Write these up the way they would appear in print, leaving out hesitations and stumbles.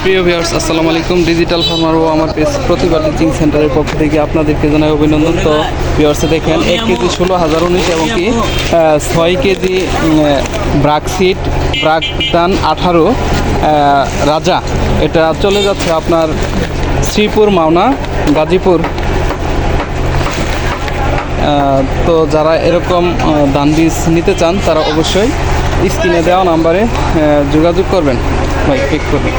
প্রিয় ভিউয়ার্স, আসসালামু আলাইকুম। ডিজিটাল ফার্মার ও আমার পেজ প্রতিবার টিচিং সেন্টারের পক্ষ থেকে আপনাদেরকে জানাই অভিনন্দন। তো ভিউয়ার্সে দেখেন 1 কেজি 16,019 এবং কি 6 কেজি ব্রাকসিট ব্রাকদান 18 রাজা, এটা চলে যাচ্ছে আপনার শ্রীপুর মাওনা গাজীপুর। তো যারা এরকম ধান বীজ নিতে চান তারা অবশ্যই স্ক্রিনে দেওয়া নাম্বারে যোগাযোগ করবেন, ভাই পিক করবেন।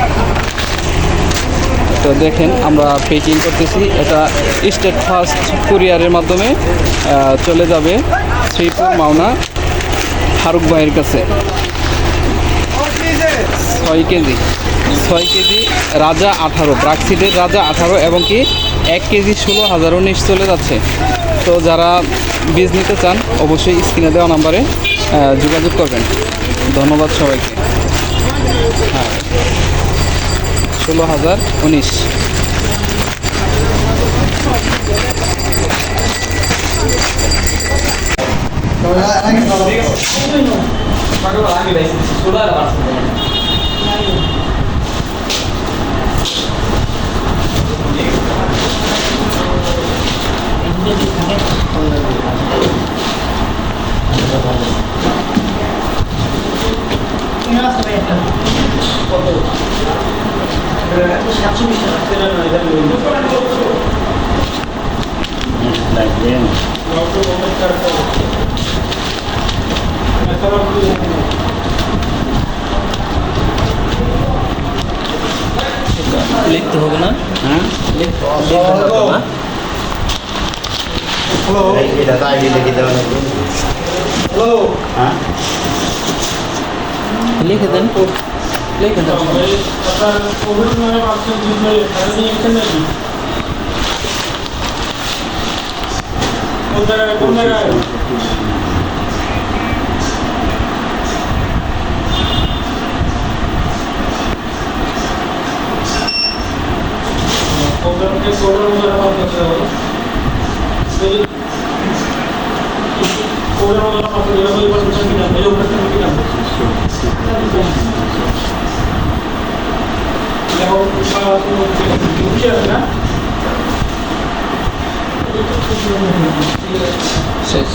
তো দেখেন আমরা প্যাকিং করতেছি, এটা স্টেট ফার্স্ট কুরিয়ারের মাধ্যমে চলে যাবে শ্রীপুর মাওনা ফারুক ভাইয়ের কাছে। 6 কেজি রাজা 18 ব্রাকসিডের রাজা 18 এবং কি 1 কেজি 16,019 চলে যাচ্ছে। তো যারা বীজ নিতে চান অবশ্যই স্ক্রিনে দেওয়া নাম্বারে যোগাযোগ করবেন। ধন্যবাদ সবাইকে। হ্যাঁ, 16,019। লিখতে হবে না? হ্যাঁ, লিখতে হবে না। হ্যালো, এটা তাই লিখে দেওয়া লাগবে। হ্যালো, হ্যাঁ, লিখে দেন, লিখে দেন। আপনার কোভিড মানে পাচ্ছেন জিনিস ভ্যাকসিনেশন নাকি? কোন জায়গায় প্রোগ্রামকে কোডের মধ্যে রেফার করতে হবে। কোডের মধ্যে রেফার করতে হবে, পারমিশন কি নাম, এই অপারেশন কি নাম? এবং কি আছে না? শেষ।